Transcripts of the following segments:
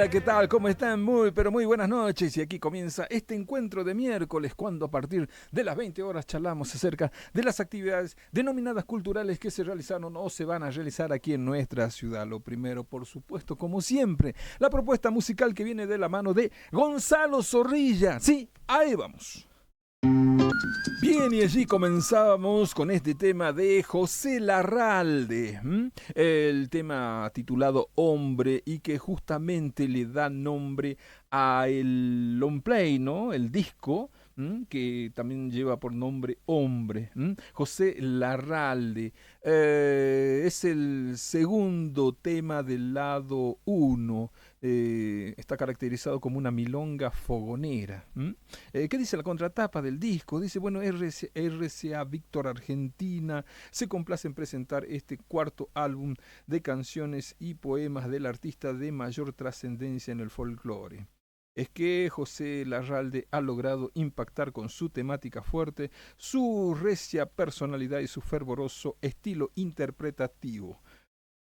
Hola, ¿qué tal? ¿Cómo están? Muy, pero muy buenas noches. Y aquí comienza este encuentro de miércoles, cuando a partir de las 20 horas charlamos acerca de las actividades denominadas culturales que se realizaron o se van a realizar aquí en nuestra ciudad. Lo primero, por supuesto, como siempre, la propuesta musical que viene de la mano de Gonzalo Zorrilla. Sí, ahí vamos. Bien, y allí comenzábamos con este tema de José Larralde, el tema titulado Hombre, y que justamente le da nombre a el long play, ¿no? El disco, que también lleva por nombre Hombre. José Larralde. Es el segundo tema del lado uno. Está caracterizado como una milonga fogonera. ¿Qué dice la contratapa del disco? Dice, bueno, RCA Víctor Argentina se complace en presentar este cuarto álbum de canciones y poemas del artista de mayor trascendencia en el folclore. Es que José Larralde ha logrado impactar con su temática fuerte, su recia personalidad y su fervoroso estilo interpretativo.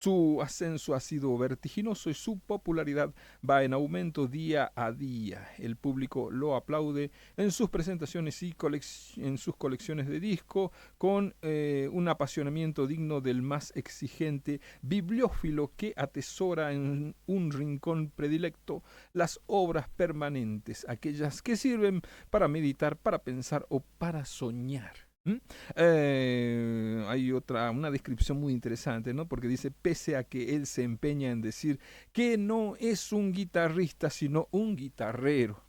Su ascenso ha sido vertiginoso y su popularidad va en aumento día a día. El público lo aplaude en sus presentaciones y en sus colecciones de disco con un apasionamiento digno del más exigente bibliófilo que atesora en un rincón predilecto las obras permanentes, aquellas que sirven para meditar, para pensar o para soñar. Hay una descripción muy interesante, ¿no? Porque dice, pese a que él se empeña en decir que no es un guitarrista, sino un guitarrero,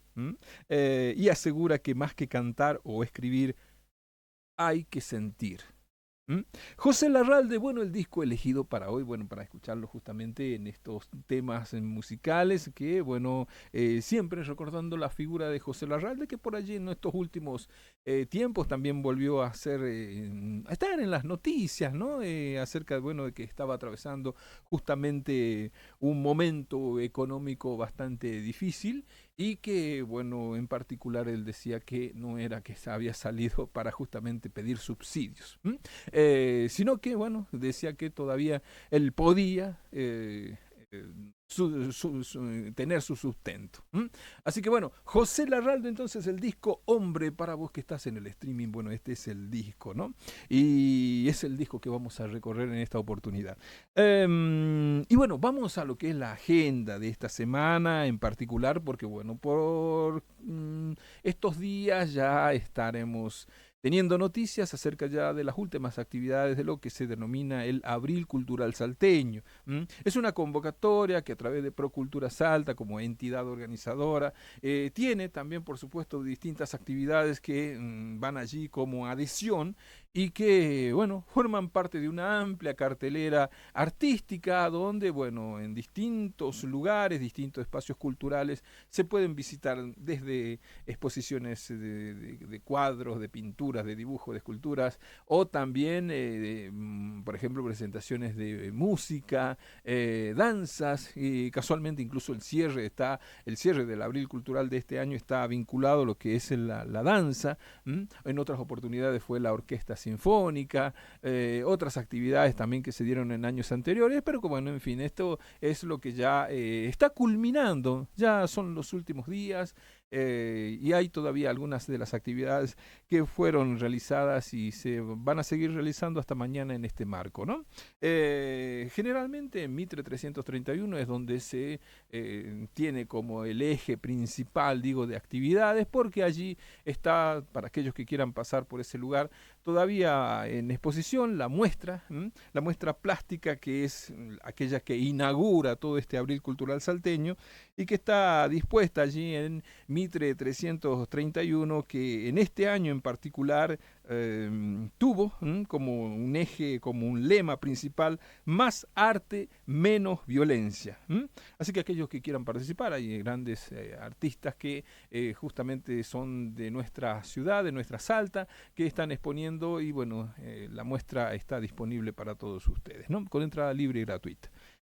y asegura que más que cantar o escribir, hay que sentir. ¿Mm? José Larralde, bueno, el disco elegido para hoy, bueno, para escucharlo justamente en estos temas musicales, que, bueno, siempre recordando la figura de José Larralde, que por allí en estos últimos tiempos también volvió a a estar en las noticias, ¿no? Acerca, bueno, de que estaba atravesando justamente un momento económico bastante difícil y que, bueno, en particular él decía que no era que había salido para justamente pedir subsidios, sino que, bueno, decía que todavía él podía eh, tener su sustento. Así que bueno, José Larralde, entonces el disco Hombre, para vos que estás en el streaming, bueno, este es el disco, ¿no? Y es el disco que vamos a recorrer en esta oportunidad. Y bueno, vamos a lo que es la agenda de esta semana en particular, porque bueno, por estos días ya estaremos teniendo noticias acerca ya de las últimas actividades de lo que se denomina el Abril Cultural Salteño. Es una convocatoria que a través de Procultura Salta, como entidad organizadora, tiene también, por supuesto, distintas actividades que van allí como adhesión y que, bueno, forman parte de una amplia cartelera artística donde, bueno, en distintos lugares, distintos espacios culturales, se pueden visitar desde exposiciones de cuadros, de pinturas, de dibujos, de esculturas, o también, por ejemplo, presentaciones de música, danzas, y casualmente incluso el cierre del Abril Cultural de este año está vinculado a lo que es la danza. En otras oportunidades fue la orquesta sinfónica, otras actividades también que se dieron en años anteriores, pero que bueno, en fin, esto es lo que ya está culminando, ya son los últimos días. Y hay todavía algunas de las actividades que fueron realizadas y se van a seguir realizando hasta mañana en este marco, ¿no? Generalmente en Mitre 331 es donde se tiene como el eje principal, digo, de actividades, porque allí está, para aquellos que quieran pasar por ese lugar, todavía en exposición la muestra plástica, que es aquella que inaugura todo este Abril Cultural Salteño y que está dispuesta allí en Mitre 331, que en este año en particular tuvo como un eje, como un lema principal: más arte, menos violencia. Así que aquellos que quieran participar, hay grandes artistas que justamente son de nuestra ciudad, de nuestra Salta, que están exponiendo y bueno, la muestra está disponible para todos ustedes, ¿no? Con entrada libre y gratuita.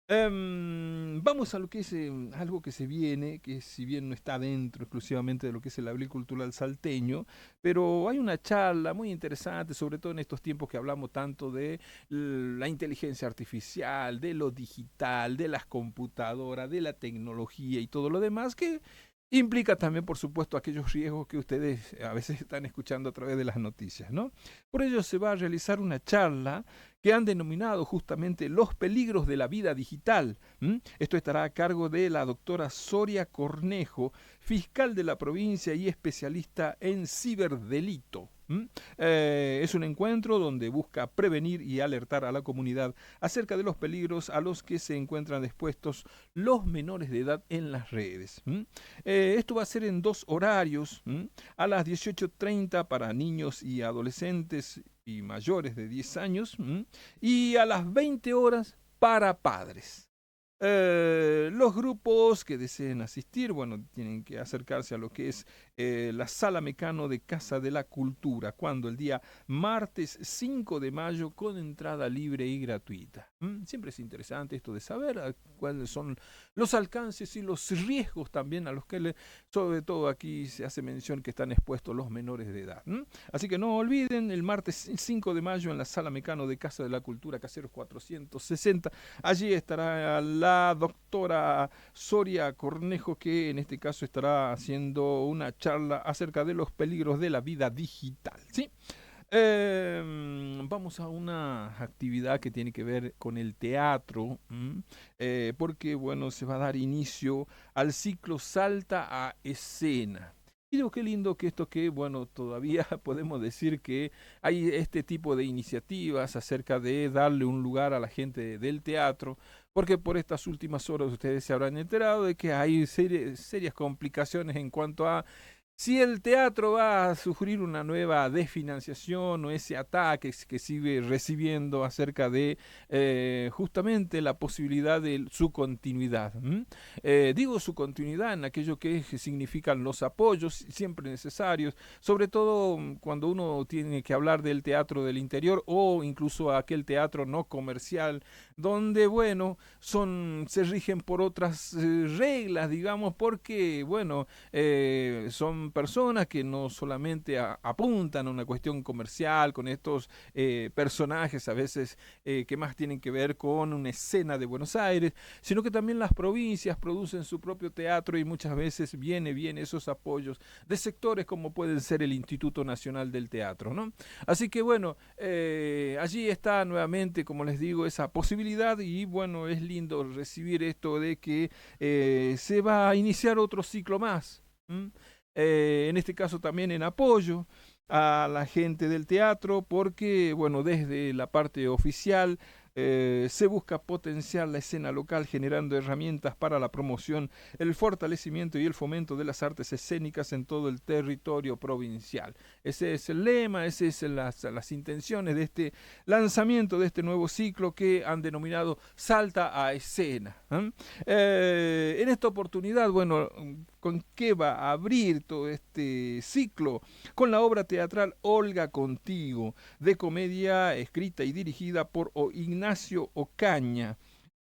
Vamos a lo que es algo que se viene, que si bien no está dentro exclusivamente de lo que es el abril cultural salteño, pero hay una charla muy interesante, sobre todo en estos tiempos que hablamos tanto de la inteligencia artificial, de lo digital, de las computadoras, de la tecnología y todo lo demás, que implica también, por supuesto, aquellos riesgos que ustedes a veces están escuchando a través de las noticias, ¿no? Por ello se va a realizar una charla que han denominado justamente los peligros de la vida digital. Esto estará a cargo de la doctora Soria Cornejo, fiscal de la provincia y especialista en ciberdelito. Es un encuentro donde busca prevenir y alertar a la comunidad acerca de los peligros a los que se encuentran expuestos los menores de edad en las redes. Esto va a ser en dos horarios, a las 18:30 para niños y adolescentes y mayores de 10 años, y a las 20 horas para padres. Los grupos que deseen asistir, bueno, tienen que acercarse a lo que es la Sala Mecano de Casa de la Cultura, cuando el día martes 5 de mayo con entrada libre y gratuita. Siempre es interesante esto de saber cuáles son los alcances y los riesgos también a los que, sobre todo aquí se hace mención que están expuestos los menores de edad. Así que no olviden, el martes 5 de mayo en la Sala Mecano de Casa de la Cultura, Caseros 460, allí estará la doctora Soria Cornejo, que en este caso estará haciendo una charla acerca de los peligros de la vida digital. ¿Sí? Vamos a una actividad que tiene que ver con el teatro, porque bueno, se va a dar inicio al ciclo Salta a Escena. Y digo, qué lindo que esto que, bueno, todavía podemos decir que hay este tipo de iniciativas acerca de darle un lugar a la gente del teatro, porque por estas últimas horas ustedes se habrán enterado de que hay serias complicaciones en cuanto a si el teatro va a sufrir una nueva desfinanciación o ese ataque que sigue recibiendo acerca de justamente la posibilidad de su continuidad. Digo su continuidad en aquello que significan los apoyos siempre necesarios, sobre todo cuando uno tiene que hablar del teatro del interior o incluso aquel teatro no comercial, donde, bueno, se rigen por otras reglas, digamos, porque, bueno, son personas que no solamente apuntan a una cuestión comercial con estos personajes a veces que más tienen que ver con una escena de Buenos Aires, sino que también las provincias producen su propio teatro y muchas veces viene esos apoyos de sectores como pueden ser el Instituto Nacional del Teatro, ¿no? Así que bueno, allí está nuevamente, como les digo, esa posibilidad y bueno, es lindo recibir esto de que se va a iniciar otro ciclo más. En este caso también en apoyo a la gente del teatro, porque, bueno, desde la parte oficial se busca potenciar la escena local generando herramientas para la promoción, el fortalecimiento y el fomento de las artes escénicas en todo el territorio provincial. Ese es el lema, esas son las intenciones de este lanzamiento de este nuevo ciclo que han denominado Salta a Escena. En esta oportunidad, bueno, ¿con qué va a abrir todo este ciclo? Con la obra teatral Olga Contigo, de comedia escrita y dirigida por Ignacio Ocaña.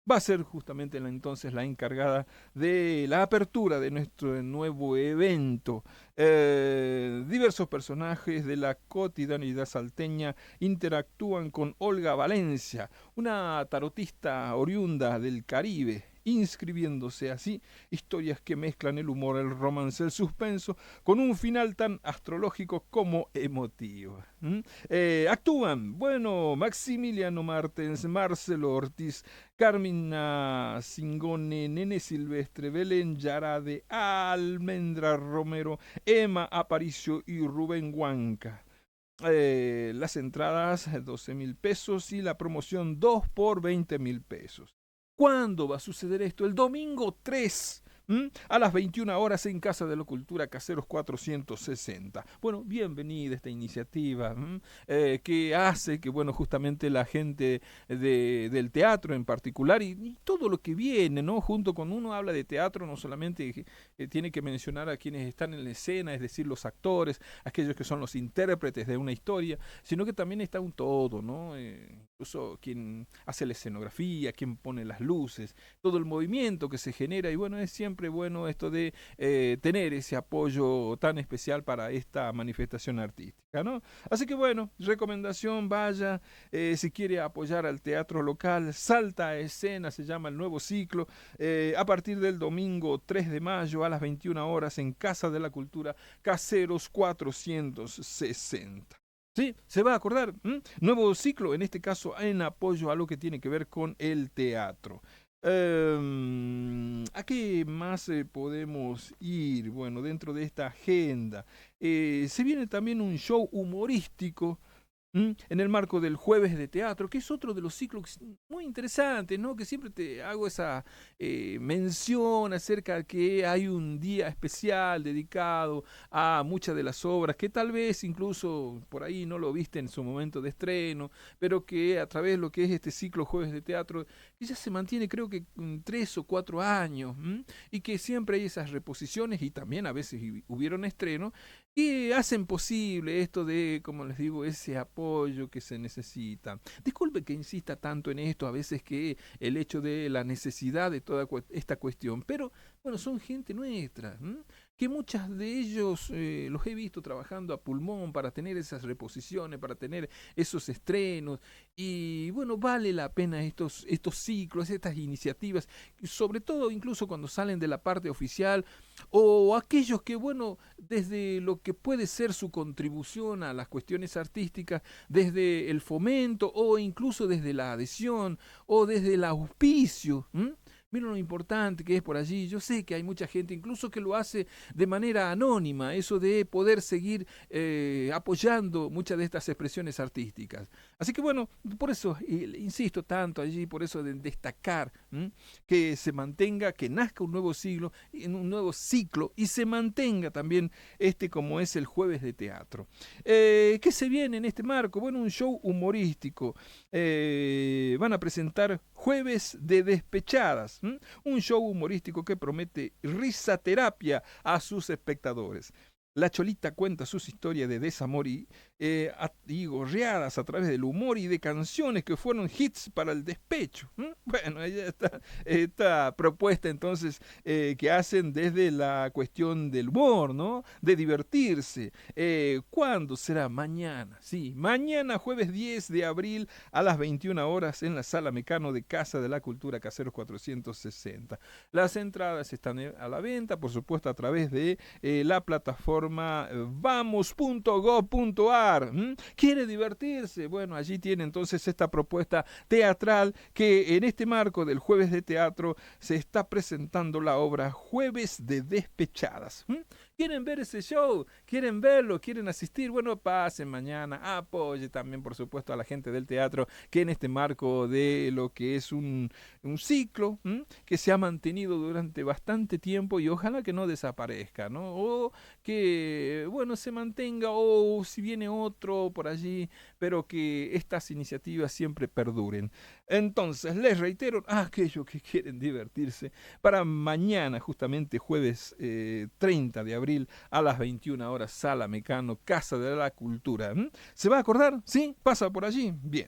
Va a ser justamente entonces la encargada de la apertura de nuestro nuevo evento. Diversos personajes de la cotidianidad salteña interactúan con Olga Valencia, una tarotista oriunda del Caribe, inscribiéndose así historias que mezclan el humor, el romance, el suspenso, con un final tan astrológico como emotivo. Actúan, bueno, Maximiliano Martens, Marcelo Ortiz, Carmina Singone, Nene Silvestre, Belén Yarade, Almendra Romero, Emma Aparicio y Rubén Huanca. Las entradas 12.000 pesos y la promoción 2 por 20.000 pesos. ¿Cuándo va a suceder esto? El domingo 3 a las 21 horas en Casa de la Cultura Caseros 460. Bueno, bienvenida esta iniciativa que hace que, bueno, justamente la gente del teatro en particular y todo lo que viene, ¿no? Junto con uno habla de teatro, no solamente tiene que mencionar a quienes están en la escena, es decir, los actores, aquellos que son los intérpretes de una historia, sino que también está un todo, ¿no? Incluso quien hace la escenografía, quien pone las luces, todo el movimiento que se genera y bueno, es siempre bueno esto de tener ese apoyo tan especial para esta manifestación artística, ¿no? Así que bueno, recomendación, vaya, si quiere apoyar al teatro local, Salta a Escena se llama el nuevo ciclo, a partir del domingo 3 de mayo a las 21 horas en Casa de la Cultura Caseros 460. Sí, se va a acordar. Nuevo ciclo, en este caso en apoyo a lo que tiene que ver con el teatro. ¿A qué más podemos ir? Bueno, dentro de esta agenda. Se viene también un show humorístico en el marco del Jueves de Teatro, que es otro de los ciclos muy interesantes, ¿no? Que siempre te hago esa mención acerca de que hay un día especial dedicado a muchas de las obras, que tal vez incluso por ahí no lo viste en su momento de estreno, pero que a través de lo que es este ciclo Jueves de Teatro, que ya se mantiene creo que 3 o 4 años, y que siempre hay esas reposiciones y también a veces hubieron estrenos, y hacen posible esto de, como les digo, ese apoyo que se necesita. Disculpe que insista tanto en esto, a veces que el hecho de la necesidad de toda esta cuestión, pero bueno, son gente nuestra, que muchas de ellos los he visto trabajando a pulmón para tener esas reposiciones, para tener esos estrenos, y bueno, vale la pena estos ciclos, estas iniciativas, sobre todo incluso cuando salen de la parte oficial, o aquellos que, bueno, desde lo que puede ser su contribución a las cuestiones artísticas, desde el fomento o incluso desde la adhesión o desde el auspicio. Miren lo importante que es por allí. Yo sé que hay mucha gente incluso que lo hace de manera anónima, eso de poder seguir apoyando muchas de estas expresiones artísticas. Así que bueno, por eso insisto tanto allí, por eso de destacar que se mantenga, que nazca un nuevo siglo, en un nuevo ciclo y se mantenga también como es el Jueves de Teatro. ¿Qué se viene en este marco? Bueno, un show humorístico. Van a presentar Jueves de Despechadas, un show humorístico que promete risaterapia a sus espectadores. La Cholita cuenta sus historias de desamor y gorreadas a través del humor y de canciones que fueron hits para el despecho. Bueno, ahí está esta propuesta entonces que hacen desde la cuestión del humor, ¿no? De divertirse. ¿Cuándo será? Mañana. Sí, mañana jueves 10 de abril a las 21 horas en la Sala Mecano de Casa de la Cultura Caseros 460. Las entradas están a la venta, por supuesto, a través de la plataforma vamos.go.ar. ¿Quiere divertirse? Bueno, allí tiene entonces esta propuesta teatral que en este marco del Jueves de Teatro se está presentando la obra Jueves de Despechadas. ¿Quieren ver ese show? ¿Quieren verlo? ¿Quieren asistir? Bueno, pasen mañana. Apoye también, por supuesto, a la gente del teatro que en este marco de lo que es un ciclo que se ha mantenido durante bastante tiempo y ojalá que no desaparezca, ¿no? O que, bueno, se mantenga o si viene otro por allí, pero que estas iniciativas siempre perduren. Entonces, les reitero, aquellos que quieren divertirse, para mañana, justamente jueves 30 de abril a las 21 horas, Sala Mecano, Casa de la Cultura. ¿Se va a acordar? ¿Sí? ¿Pasa por allí? Bien.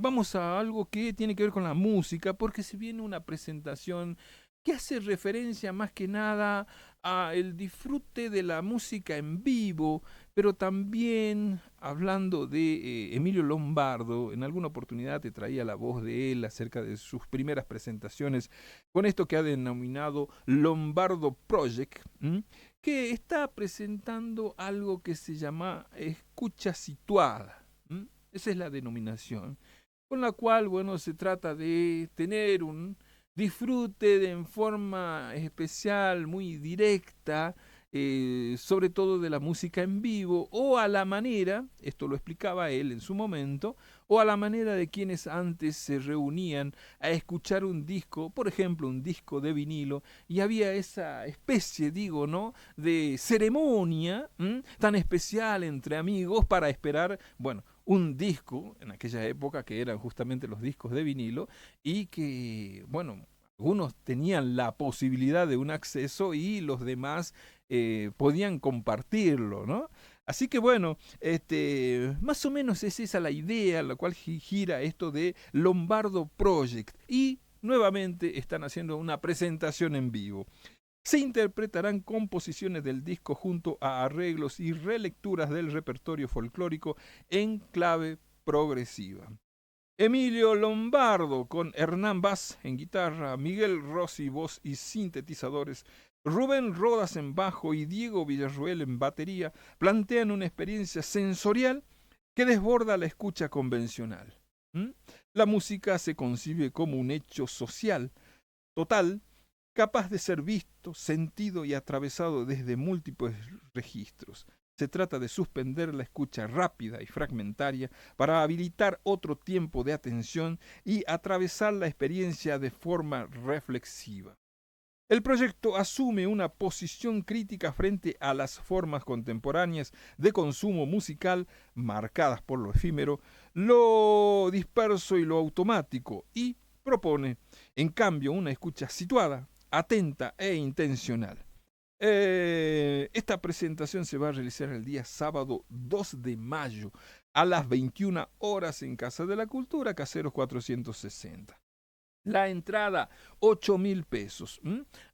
Vamos a algo que tiene que ver con la música, porque se viene una presentación que hace referencia más que nada a el disfrute de la música en vivo, pero también hablando de Emilio Lombardo. En alguna oportunidad te traía la voz de él acerca de sus primeras presentaciones con esto que ha denominado Lombardo Project, que está presentando algo que se llama escucha situada. Esa es la denominación, con la cual, bueno, se trata de tener un disfrute en forma especial, muy directa, sobre todo de la música en vivo, o a la manera, esto lo explicaba él en su momento, o a la manera de quienes antes se reunían a escuchar un disco, por ejemplo, un disco de vinilo, y había esa especie, digo, ¿no?, de ceremonia tan especial entre amigos para esperar, bueno, un disco, en aquella época que eran justamente los discos de vinilo, y que, bueno, algunos tenían la posibilidad de un acceso y los demás podían compartirlo, ¿no? Así que bueno, más o menos es esa la idea a la cual gira esto de Lombardo Project. Y nuevamente están haciendo una presentación en vivo. Se interpretarán composiciones del disco junto a arreglos y relecturas del repertorio folclórico en clave progresiva. Emilio Lombardo con Hernán Vaz en guitarra, Miguel Rossi voz y sintetizadores, Rubén Rodas en bajo y Diego Villarruel en batería plantean una experiencia sensorial que desborda la escucha convencional. La música se concibe como un hecho social, total, capaz de ser visto, sentido y atravesado desde múltiples registros. Se trata de suspender la escucha rápida y fragmentaria para habilitar otro tiempo de atención y atravesar la experiencia de forma reflexiva. El proyecto asume una posición crítica frente a las formas contemporáneas de consumo musical marcadas por lo efímero, lo disperso y lo automático y propone, en cambio, una escucha situada, atenta e intencional. Esta presentación se va a realizar el día sábado 2 de mayo a las 21 horas en Casa de la Cultura, Caseros 460. La entrada, 8.000 pesos.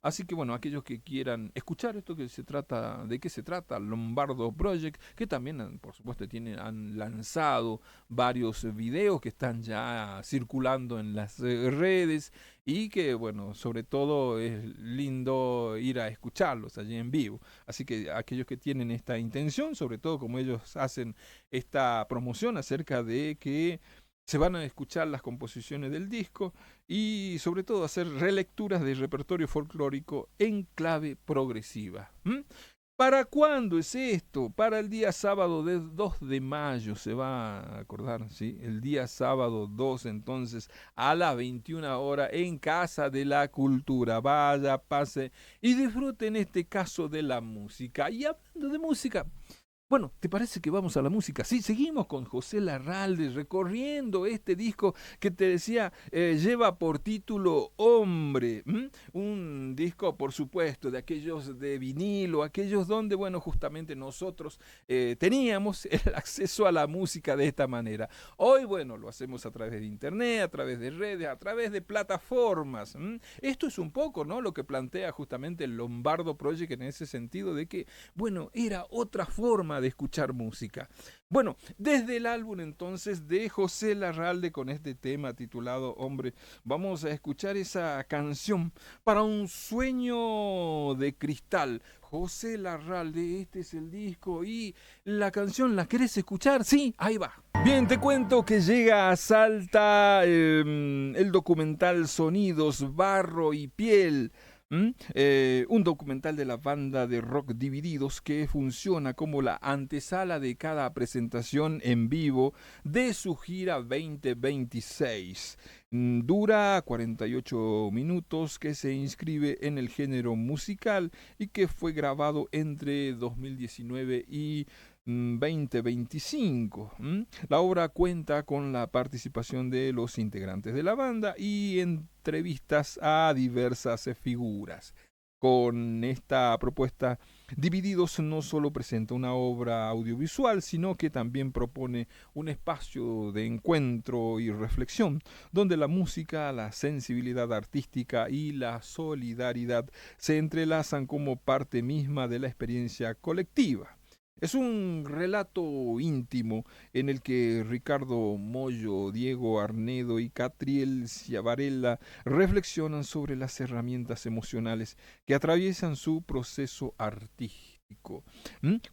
Así que bueno, aquellos que quieran escuchar esto que se trata, de qué se trata, Lombardo Project, que también por supuesto han lanzado varios videos que están ya circulando en las redes y que bueno, sobre todo es lindo ir a escucharlos allí en vivo. Así que aquellos que tienen esta intención, sobre todo como ellos hacen esta promoción acerca de que se van a escuchar las composiciones del disco y sobre todo hacer relecturas de repertorio folclórico en clave progresiva. ¿Para cuándo es esto? Para el día sábado 2 de mayo, se va a acordar, ¿sí? El día sábado 2, entonces, a las 21 horas, en Casa de la Cultura. Vaya, pase y disfruten en este caso de la música. Y hablando de música, bueno, ¿te parece que vamos a la música? Sí, seguimos con José Larralde recorriendo este disco que te decía lleva por título Hombre. Un disco, por supuesto, de aquellos de vinilo, aquellos donde, bueno, justamente nosotros teníamos el acceso a la música de esta manera. Hoy, bueno, lo hacemos a través de internet, a través de redes, a través de plataformas. Esto es un poco, ¿no?, lo que plantea justamente el Lombardo Project en ese sentido de que, bueno, era otra forma de escuchar música. Bueno, desde el álbum entonces de José Larralde con este tema titulado Hombre, vamos a escuchar esa canción Para un sueño de cristal. José Larralde, este es el disco y la canción, ¿la querés escuchar? Sí, ahí va. Bien, te cuento que llega a Salta el documental Sonidos, Barro y Piel. Un documental de la banda de rock Divididos que funciona como la antesala de cada presentación en vivo de su gira 2026. Dura 48 minutos, que se inscribe en el género musical y que fue grabado entre 2019 y 2025. La obra cuenta con la participación de los integrantes de la banda y entrevistas a diversas figuras. Con esta propuesta, Divididos no solo presenta una obra audiovisual, sino que también propone un espacio de encuentro y reflexión, donde la música, la sensibilidad artística y la solidaridad se entrelazan como parte misma de la experiencia colectiva. Es un relato íntimo en el que Ricardo Mollo, Diego Arnedo y Catriel Ciavarella reflexionan sobre las herramientas emocionales que atraviesan su proceso artístico.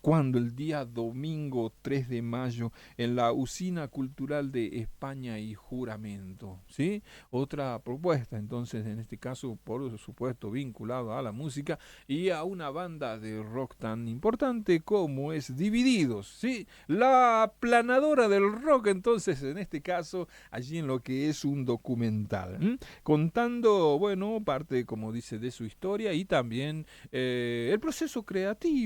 Cuando el día domingo 3 de mayo en la Usina Cultural de España y Juramento, ¿sí? Otra propuesta, entonces, en este caso, por supuesto, vinculado a la música y a una banda de rock tan importante como es Divididos, ¿sí? La aplanadora del rock, entonces, en este caso, allí en lo que es un documental, contando, bueno, parte, como dice, de su historia y también el proceso creativo,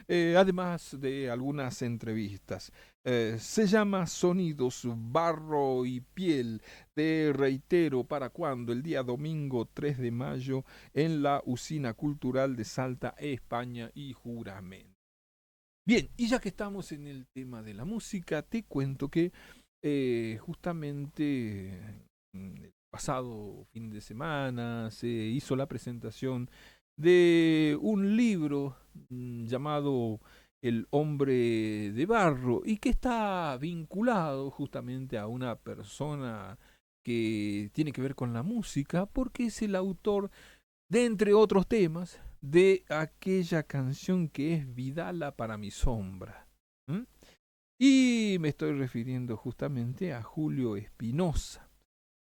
además de algunas entrevistas. Se llama Sonidos, Barro y Piel. Te reitero, ¿para cuándo? El día domingo 3 de mayo en la Usina Cultural de Salta, España y Juramento. Bien, y ya que estamos en el tema de la música, te cuento que justamente el pasado fin de semana se hizo la presentación de un libro llamado El hombre de barro y que está vinculado justamente a una persona que tiene que ver con la música porque es el autor de, entre otros temas, de aquella canción que es Vidala para mi sombra. ¿Mm? Y me estoy refiriendo justamente a Julio Espinosa.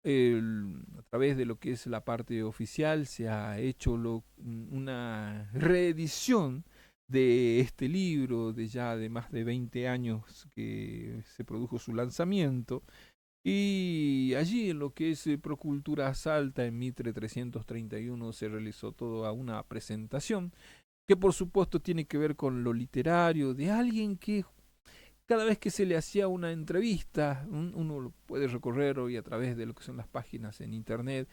A través de lo que es la parte oficial se ha hecho una reedición de este libro de ya de más de 20 años que se produjo su lanzamiento y allí en lo que es Procultura Salta en Mitre 331 se realizó toda una presentación que por supuesto tiene que ver con lo literario de alguien que cada vez que se le hacía una entrevista, uno lo puede recorrer hoy a través de lo que son las páginas en internet,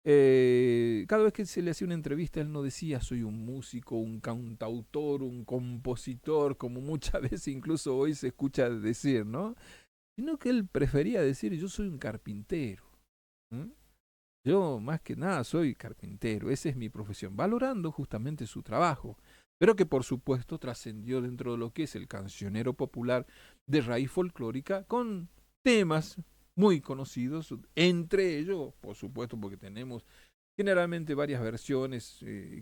cada vez que se le hacía una entrevista él no decía soy un músico, un cantautor, un compositor, como muchas veces incluso hoy se escucha decir, ¿no? Sino que él prefería decir yo soy un carpintero. ¿Mm? Yo más que nada soy carpintero, esa es mi profesión, valorando justamente su trabajo, pero que por supuesto trascendió dentro de lo que es el cancionero popular de raíz folclórica con temas muy conocidos, entre ellos, por supuesto, porque tenemos generalmente varias versiones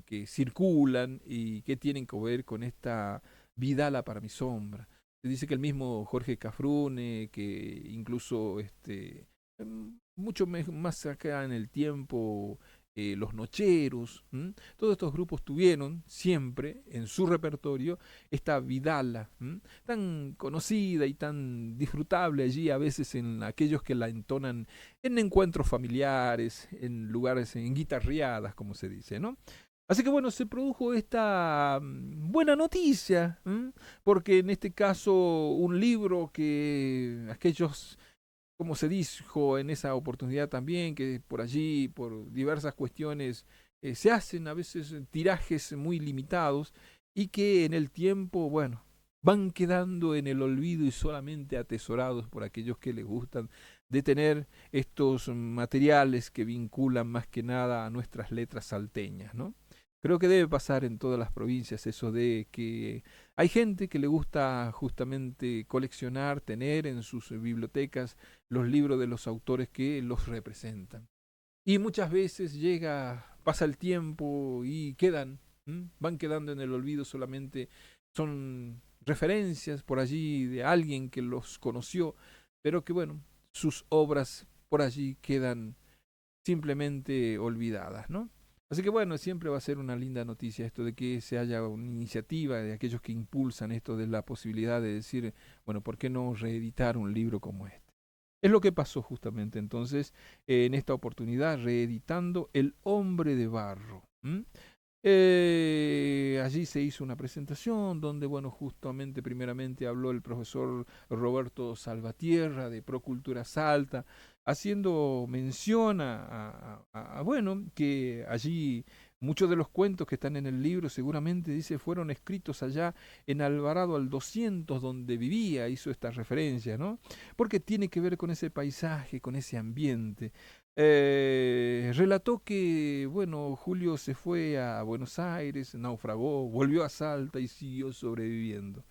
que circulan y que tienen que ver con esta Vidala para mi sombra. Se dice que el mismo Jorge Cafrune, que incluso mucho más acá en el tiempo, los Nocheros, todos estos grupos tuvieron siempre en su repertorio esta Vidala, tan conocida y tan disfrutable allí a veces en aquellos que la entonan en encuentros familiares, en lugares, en guitarreadas, como se dice, ¿no? Así que bueno, se produjo esta buena noticia, porque en este caso un libro que aquellos, como se dijo en esa oportunidad también, que por allí, por diversas cuestiones, se hacen a veces tirajes muy limitados y que en el tiempo, bueno, van quedando en el olvido y solamente atesorados por aquellos que les gustan de tener estos materiales que vinculan más que nada a nuestras letras salteñas, ¿no? Creo que debe pasar en todas las provincias eso de que hay gente que le gusta justamente coleccionar, tener en sus bibliotecas los libros de los autores que los representan. Y muchas veces pasa el tiempo y van quedando en el olvido solamente, son referencias por allí de alguien que los conoció, pero que bueno, sus obras por allí quedan simplemente olvidadas, ¿no? Así que bueno, siempre va a ser una linda noticia esto de que se haya una iniciativa de aquellos que impulsan esto de la posibilidad de decir, bueno, ¿por qué no reeditar un libro como este? Es lo que pasó justamente entonces en esta oportunidad, reeditando El hombre de barro. Allí se hizo una presentación donde, bueno, justamente primeramente habló el profesor Roberto Salvatierra de Procultura Salta, haciendo mención bueno, que allí muchos de los cuentos que están en el libro seguramente, dice, fueron escritos allá en Alvarado al 200, donde vivía, hizo esta referencia, ¿no? Porque tiene que ver con ese paisaje, con ese ambiente. Relató que, bueno, Julio se fue a Buenos Aires, naufragó, volvió a Salta y siguió sobreviviendo.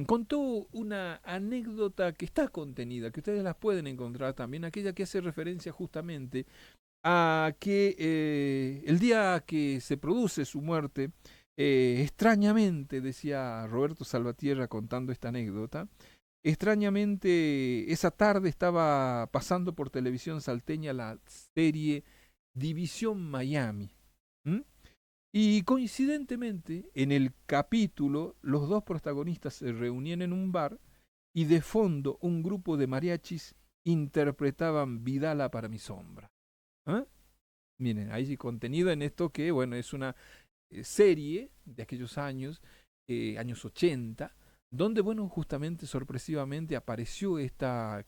Contó una anécdota que está contenida, que ustedes las pueden encontrar también, aquella que hace referencia justamente a que el día que se produce su muerte, Extrañamente, decía Roberto Salvatierra contando esta anécdota, extrañamente esa tarde estaba pasando por televisión salteña la serie División Miami. ¿M? Y coincidentemente, en el capítulo, los dos protagonistas se reunían en un bar y de fondo un grupo de mariachis interpretaban Vidala para mi sombra. ¿Ah? Miren, hay contenido en esto que, bueno, es una serie de aquellos años, años 80, donde, bueno, justamente sorpresivamente apareció esta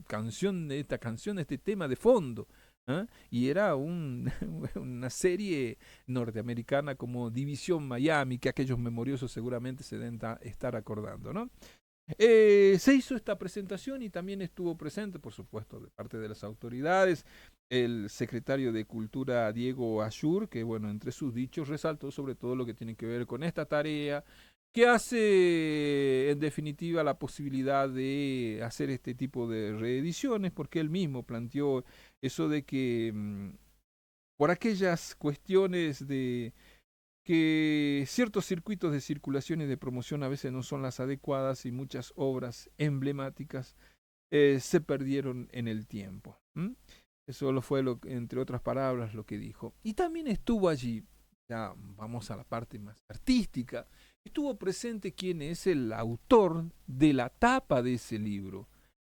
canción, este tema de fondo. ¿Ah? Y era una serie norteamericana como División Miami, que aquellos memoriosos seguramente se deben estar acordando, ¿no? Se hizo esta presentación y también estuvo presente, por supuesto, de parte de las autoridades, el secretario de Cultura Diego Ayur, que bueno, entre sus dichos resaltó sobre todo lo que tiene que ver con esta tarea, que hace en definitiva la posibilidad de hacer este tipo de reediciones, porque él mismo planteó eso de que por aquellas cuestiones de que ciertos circuitos de circulación y de promoción a veces no son las adecuadas y muchas obras emblemáticas se perdieron en el tiempo. ¿M? Eso lo fue, entre otras palabras, lo que dijo. Y también estuvo allí, ya vamos a la parte más artística, estuvo presente quien es el autor de la tapa de ese libro,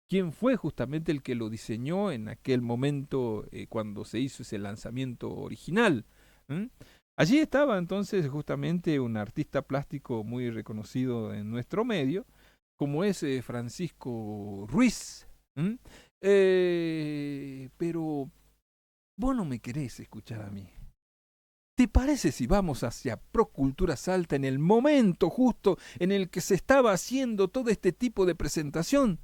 quien fue justamente el que lo diseñó en aquel momento cuando se hizo ese lanzamiento original. ¿M? Allí estaba entonces justamente un artista plástico muy reconocido en nuestro medio, como es Francisco Ruiz. ¿M? Pero vos no me querés escuchar a mí. ¿Te parece si vamos hacia Procultura Salta en el momento justo en el que se estaba haciendo todo este tipo de presentación?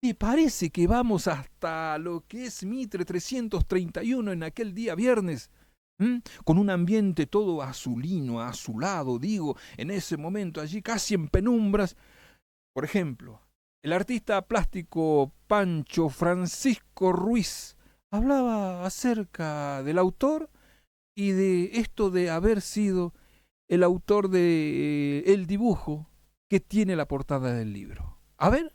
¿Te parece que vamos hasta lo que es Mitre 331 en aquel día viernes? Con un ambiente todo azulino, azulado, digo, en ese momento allí casi en penumbras. Por ejemplo, el artista plástico Pancho Francisco Ruiz hablaba acerca del autor y de esto de haber sido el autor de el dibujo que tiene la portada del libro. A ver.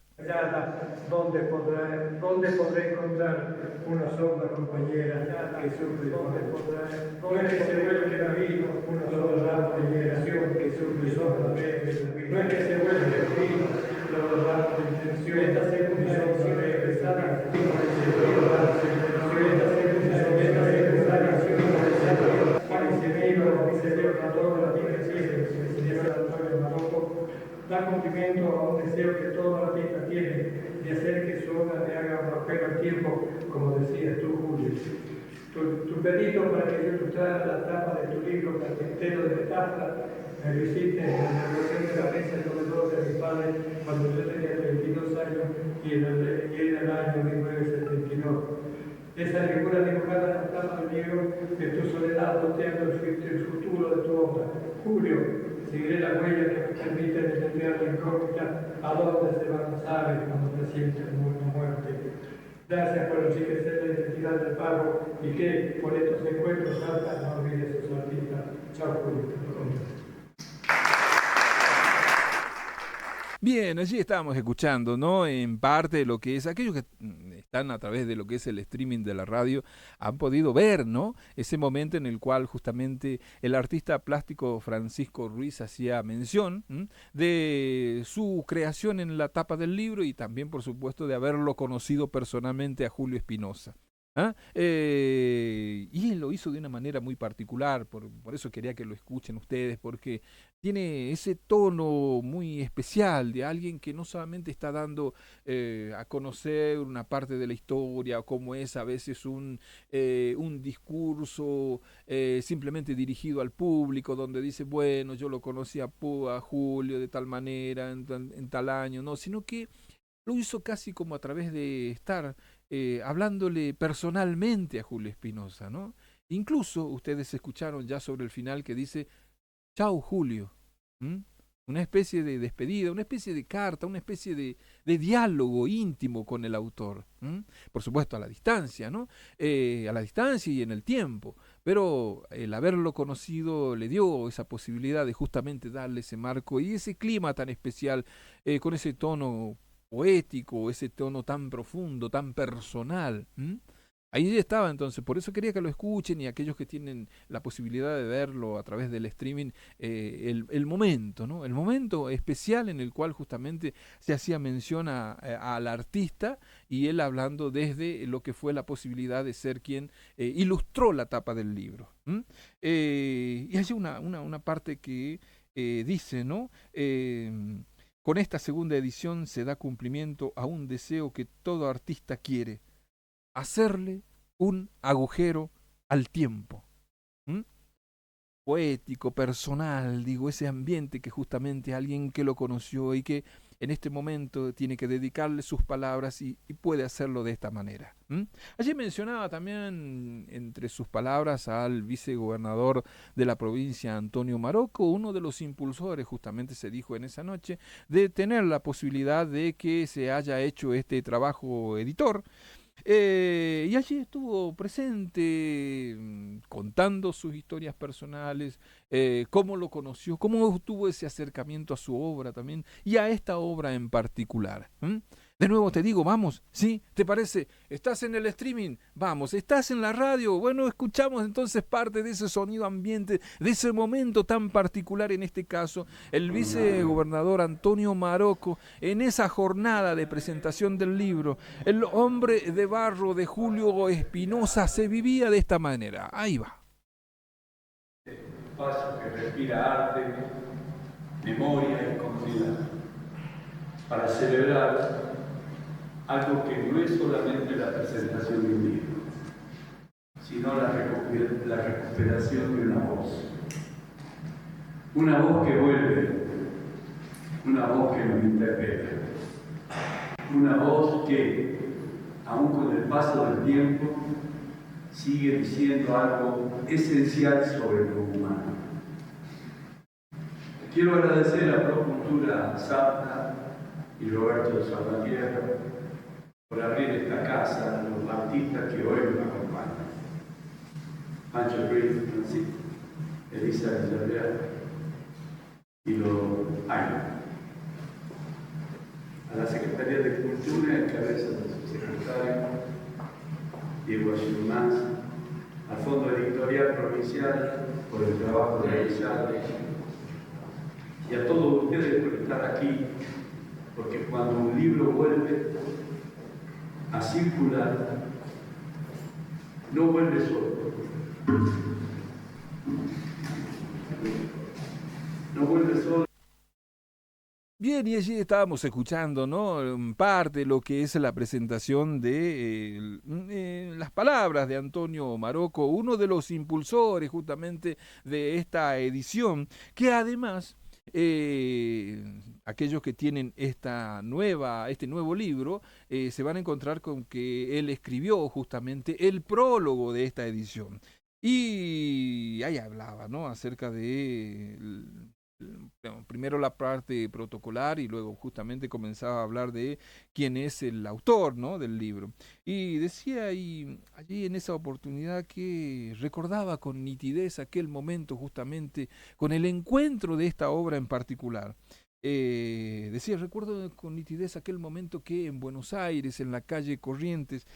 ¿Dónde podré encontrar una sombra compañera que sufre? No es que se vuelve camino una sola compañera que sufre sombra. No es que se vuelve camino la intención. Esta circunstancia necesaria da cumplimiento a un deseo que todo artista tiene de hacer que su obra le haga romper el tiempo, como decías tú, Julio. Tu pedido para que yo traiga la tapa de tu libro Carpintero de Metáfora me lo hiciste en la inauguración de la mesa de comedor de mi padre cuando yo tenía 32 años y en el año 1972. Esa figura dibujada en la tapa del libro de tu soledad planteando el futuro de tu obra. Julio, seguiré la huella que me permite entender la incógnita a dónde se van las aves cuando te sientes muerte. Gracias por enriquecer la identidad del pago y que por estos encuentros Salta no olvide a sus artistas. Chao, Julio. Bien, allí estábamos escuchando, ¿no? En parte lo que es, aquellos que están a través de lo que es el streaming de la radio, han podido ver, ¿no? Ese momento en el cual justamente el artista plástico Francisco Ruiz hacía mención de su creación en la tapa del libro y también, por supuesto, de haberlo conocido personalmente a Julio Espinosa. ¿Ah? Y él lo hizo de una manera muy particular, por eso quería que lo escuchen ustedes, porque tiene ese tono muy especial de alguien que no solamente está dando a conocer una parte de la historia, como es a veces un discurso simplemente dirigido al público, donde dice, bueno, yo lo conocí a Julio de tal manera, en tal año, no, sino que lo hizo casi como a través de estar hablándole personalmente a Julio Espinosa, ¿no? Incluso ustedes escucharon ya sobre el final que dice, chau Julio, ¿m? una especie de despedida, una especie de carta, una especie de diálogo íntimo con el autor. Por supuesto, a la distancia, ¿no? A la distancia y en el tiempo. Pero el haberlo conocido le dio esa posibilidad de justamente darle ese marco y ese clima tan especial, con ese tono poético, ese tono tan profundo, tan personal. Ahí estaba entonces, por eso quería que lo escuchen y aquellos que tienen la posibilidad de verlo a través del streaming, el momento, ¿no? El momento especial en el cual justamente se hacía mención al artista y él hablando desde lo que fue la posibilidad de ser quien ilustró la tapa del libro. Y hay una parte que dice, ¿no? Con esta segunda edición se da cumplimiento a un deseo que todo artista quiere: hacerle un agujero al tiempo. ¿Mm? Poético, personal, digo, ese ambiente que justamente alguien que lo conoció y que en este momento tiene que dedicarle sus palabras y puede hacerlo de esta manera. Allí mencionaba también entre sus palabras al vicegobernador de la provincia, Antonio Marocco, uno de los impulsores, justamente se dijo en esa noche, de tener la posibilidad de que se haya hecho este trabajo editor. Y allí estuvo presente, contando sus historias personales, cómo lo conoció, cómo tuvo ese acercamiento a su obra también y a esta obra en particular. De nuevo te digo, vamos, ¿sí? ¿Te parece? ¿Estás en el streaming? Vamos, ¿estás en la radio? Bueno, escuchamos entonces parte de ese sonido ambiente, de ese momento tan particular, en este caso, el vicegobernador Antonio Marocco, en esa jornada de presentación del libro, El hombre de barro de Julio Espinosa, se vivía de esta manera. Ahí va. Espacio que respira arte, memoria y continuidad, para celebrar algo que no es solamente la presentación de un libro, sino la recuperación de una voz que vuelve, una voz que nos interpela, una voz que, aun con el paso del tiempo, sigue diciendo algo esencial sobre lo humano. Quiero agradecer a Procultura Zapta y Roberto Salvatierra por abrir esta casa a los artistas que hoy nos acompañan. Pancho Ruiz, Francisco, Elisa Villarreal y los años. A la Secretaría de Cultura, en cabeza de su secretario, Diego Ayurmaz, al Fondo Editorial Provincial por el trabajo realizado, y a todos ustedes por estar aquí, porque cuando un libro vuelve a circular, no vuelve solo. No vuelve solo. Bien, y allí estábamos escuchando, ¿no? Parte de lo que es la presentación de las palabras de Antonio Marocco, uno de los impulsores justamente de esta edición, que además aquellos que tienen este nuevo libro se van a encontrar con que él escribió justamente el prólogo de esta edición. Y ahí hablaba, ¿no? Acerca de primero la parte protocolar y luego justamente comenzaba a hablar de quién es el autor, ¿no? Del libro. Y decía allí en esa oportunidad que recordaba con nitidez aquel momento justamente con el encuentro de esta obra en particular. Decía, recuerdo con nitidez aquel momento que en Buenos Aires, en la calle Corrientes,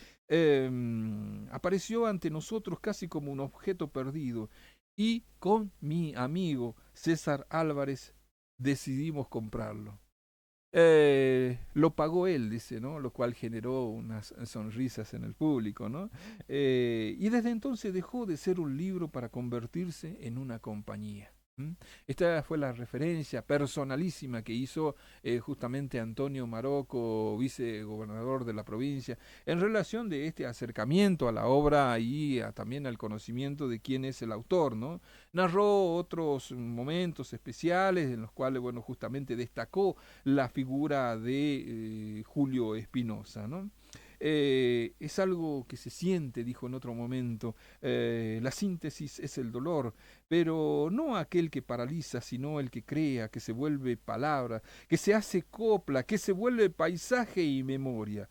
apareció ante nosotros casi como un objeto perdido, y con mi amigo César Álvarez decidimos comprarlo. Lo pagó él, dice, ¿no? Lo cual generó unas sonrisas en el público, ¿no? Y desde entonces dejó de ser un libro para convertirse en una compañía. Esta fue la referencia personalísima que hizo justamente Antonio Marocco, vicegobernador de la provincia, en relación de este acercamiento a la obra y también al conocimiento de quién es el autor, ¿no? Narró otros momentos especiales en los cuales, bueno, justamente destacó la figura de Julio Espinosa, ¿no? Es algo que se siente, dijo en otro momento. La síntesis es el dolor, pero no aquel que paraliza, sino el que crea, que se vuelve palabra, que se hace copla, que se vuelve paisaje y memoria.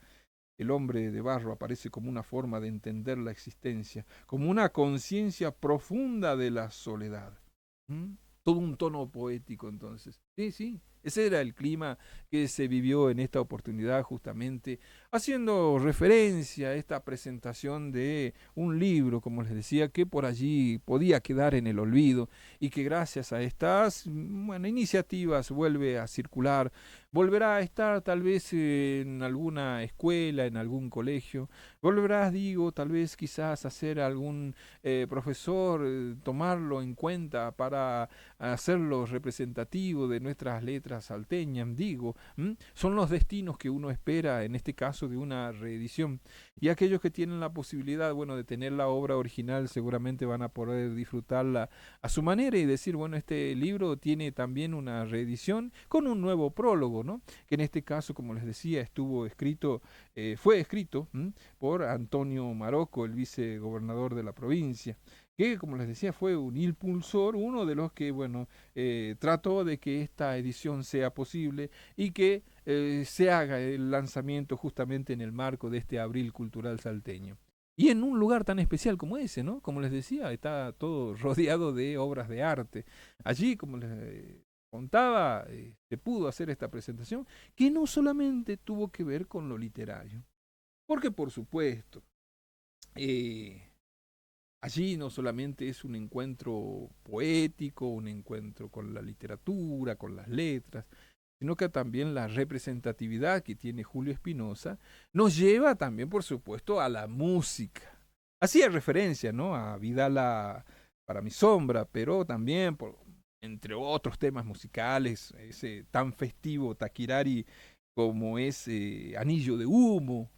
El hombre de barro aparece como una forma de entender la existencia, como una conciencia profunda de la soledad. ¿Mm? Todo un tono poético entonces. Sí, sí, ese era el clima que se vivió en esta oportunidad justamente, haciendo referencia a esta presentación de un libro, como les decía, que por allí podía quedar en el olvido y que gracias a estas iniciativas vuelve a circular, volverá a estar tal vez en alguna escuela, en algún colegio, volverá, digo, tal vez quizás a ser algún profesor, tomarlo en cuenta para hacerlo representativo de nuestras letras salteñas, digo, son los destinos que uno espera en este caso de una reedición. Y aquellos que tienen la posibilidad, bueno, de tener la obra original seguramente van a poder disfrutarla a su manera y decir, bueno, este libro tiene también una reedición con un nuevo prólogo, ¿no? Que en este caso, como les decía, fue escrito por Antonio Marocco, el vicegobernador de la provincia, que como les decía fue un impulsor, uno de los que, bueno, trató de que esta edición sea posible y que se haga el lanzamiento justamente en el marco de este Abril Cultural Salteño. Y en un lugar tan especial como ese, ¿no? Como les decía, está todo rodeado de obras de arte. Allí, como les contaba, se pudo hacer esta presentación que no solamente tuvo que ver con lo literario, porque por supuesto, allí no solamente es un encuentro poético, un encuentro con la literatura, con las letras, sino que también la representatividad que tiene Julio Espinosa nos lleva también, por supuesto, a la música. Hacía referencia, ¿no?, a Vidala para mi sombra, pero también, entre otros temas musicales, ese tan festivo Taquirari como es Anillo de Humo.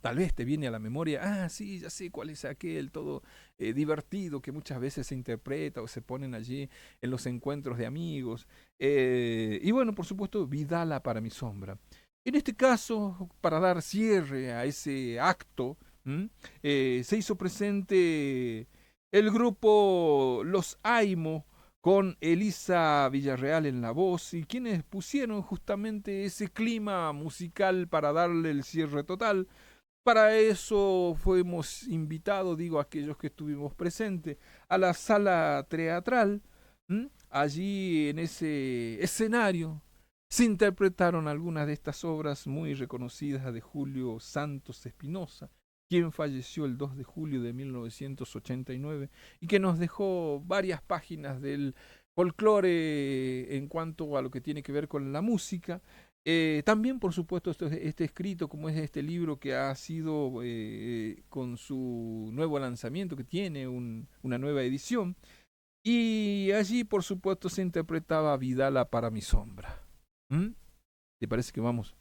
Tal vez te viene a la memoria, sí, ya sé cuál es aquel, todo divertido que muchas veces se interpreta o se ponen allí en los encuentros de amigos. Y bueno, por supuesto, Vidala para mi sombra. En este caso, para dar cierre a ese acto, se hizo presente el grupo Los Aimo, con Elisa Villarreal en la voz, y quienes pusieron justamente ese clima musical para darle el cierre total. Para eso fuimos invitados, digo, aquellos que estuvimos presentes, a la sala teatral. Allí en ese escenario se interpretaron algunas de estas obras muy reconocidas de Julio Santos Espinosa, quien falleció el 2 de julio de 1989 y que nos dejó varias páginas del folclore en cuanto a lo que tiene que ver con la música. También, por supuesto, este escrito, como es este libro que ha sido con su nuevo lanzamiento, que tiene una nueva edición. Y allí, por supuesto, se interpretaba Vidala para mi sombra. ¿Te parece que vamos?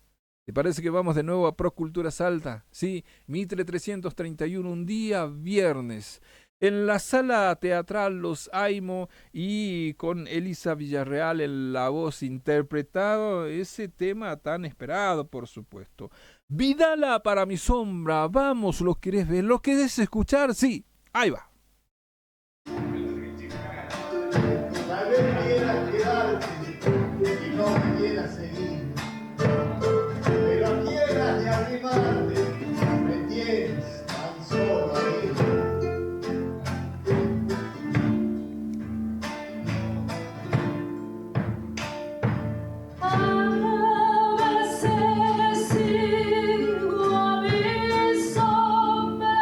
¿Te parece que vamos de nuevo a Procultura Salta? Sí, Mitre 331, un día viernes, en la sala teatral Los Aimo y con Elisa Villarreal en la voz, interpretado ese tema tan esperado, por supuesto. Vidala para mi sombra, vamos, ¿lo querés ver? ¿Lo querés escuchar? Sí, ahí va. Tal vez quieras quedarte y no me quieras seguir. Pero a quieras de arrimarte, me tienes tan solo ahí. A veces sigo a mi sombra.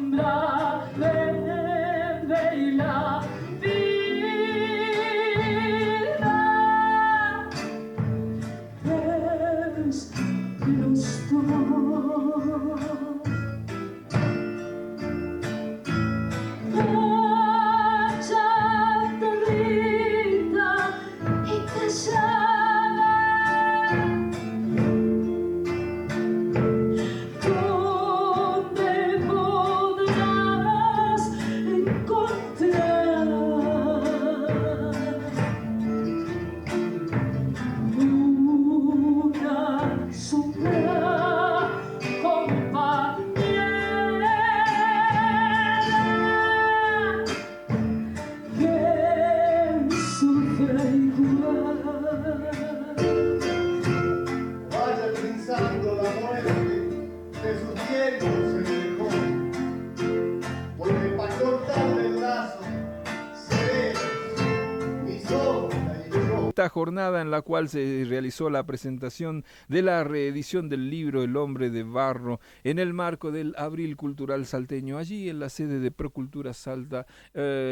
sombra verde y la vida es los dos. Cachata y callada, ¿dónde podrás encontrar una sombra compañera que sufre igual? Vaya pensando la muerte de su tiempo se dejó, porque para cortarle el lazo seremos mi sombra y yo. Esta jornada en la cual se realizó la presentación de la reedición del libro El hombre de barro en el marco del Abril Cultural Salteño, allí en la sede de Procultura Salta,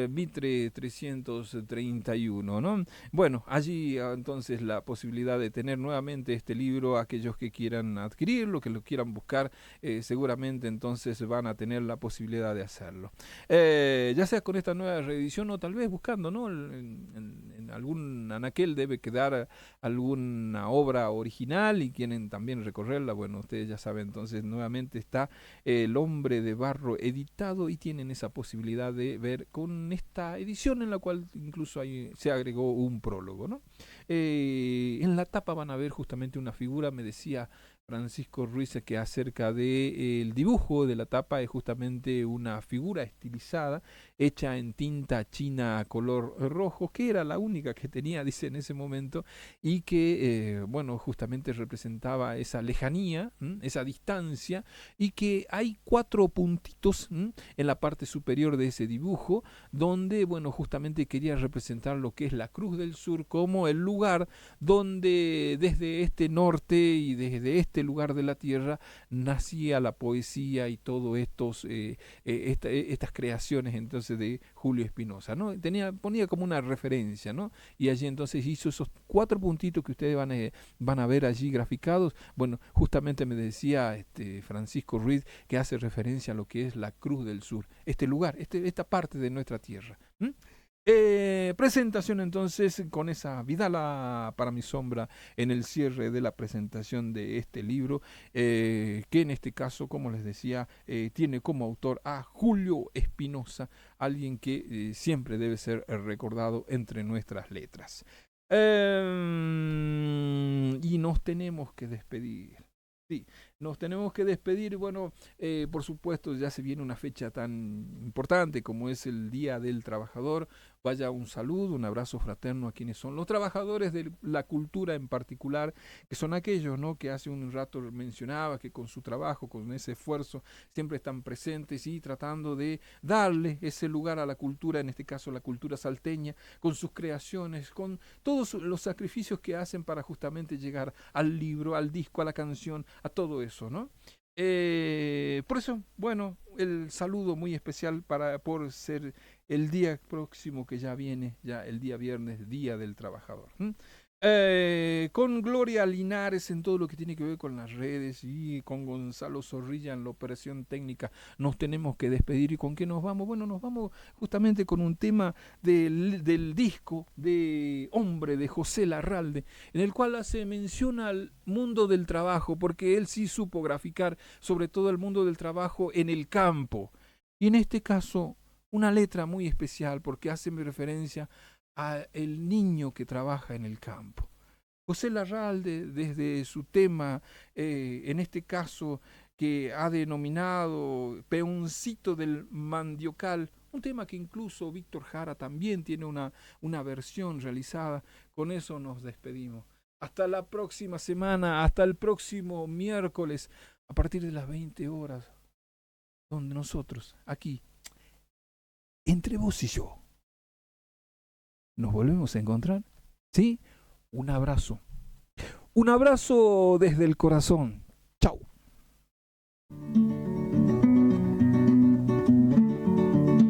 Mitre 331, ¿no? Bueno, allí entonces la posibilidad de tener nuevamente este libro, aquellos que quieran adquirirlo, que lo quieran buscar, seguramente entonces van a tener la posibilidad de hacerlo. Ya sea con esta nueva reedición o tal vez buscando, ¿no? En algún anaquel debe quedar alguna obra original y quieren también recorrerla. Bueno, ustedes ya saben, entonces nuevamente está El hombre de barro editado y tienen esa posibilidad de ver con esta edición en la cual incluso se agregó un prólogo, ¿no? En la tapa van a ver justamente una figura, me decía Francisco Ruiz, que acerca del dibujo de la tapa es justamente una figura estilizada hecha en tinta china color rojo, que era la única que tenía, dice, en ese momento, y que, bueno, justamente representaba esa lejanía, esa distancia, y que hay 4 puntitos en la parte superior de ese dibujo, donde, bueno, justamente quería representar lo que es la Cruz del Sur como el lugar donde desde este norte y desde este lugar de la tierra nacía la poesía y todo estas creaciones entonces de Julio Espinosa, ¿no? Ponía como una referencia, ¿no? Y allí entonces hizo esos 4 puntitos que ustedes van a ver allí graficados. Bueno, justamente me decía Francisco Ruiz que hace referencia a lo que es la Cruz del Sur, este lugar, esta parte de nuestra tierra. Presentación entonces con esa Vidala para mi sombra en el cierre de la presentación de este libro, que en este caso, como les decía, tiene como autor a Julio Espinosa, alguien que siempre debe ser recordado entre nuestras letras. Y nos tenemos que despedir. Sí, nos tenemos que despedir. Bueno, por supuesto, ya se viene una fecha tan importante como es el Día del Trabajador. Vaya un saludo, un abrazo fraterno a quienes son los trabajadores de la cultura en particular, que son aquellos, ¿no?, que hace un rato mencionaba que con su trabajo, con ese esfuerzo, siempre están presentes y tratando de darle ese lugar a la cultura, en este caso la cultura salteña, con sus creaciones, con todos los sacrificios que hacen para justamente llegar al libro, al disco, a la canción, a todo eso, ¿no? Por eso, bueno, el saludo muy especial por ser el día próximo que ya viene, ya el día viernes, Día del Trabajador. Con Gloria Linares en todo lo que tiene que ver con las redes y con Gonzalo Zorrilla en la operación técnica, nos tenemos que despedir. ¿Y con qué nos vamos? Bueno, nos vamos justamente con un tema del disco de Hombre de José Larralde, en el cual hace mención al mundo del trabajo, porque él sí supo graficar sobre todo el mundo del trabajo en el campo. Y en este caso, una letra muy especial porque hace referencia a el niño que trabaja en el campo. José Larralde, desde su tema, en este caso, que ha denominado Peoncito del Mandiocal, un tema que incluso Víctor Jara también tiene una versión realizada. Con eso nos despedimos. Hasta la próxima semana, hasta el próximo miércoles, a partir de las 20 horas, donde nosotros, aquí, entre vos y yo, nos volvemos a encontrar, ¿sí? Un abrazo. Un abrazo desde el corazón.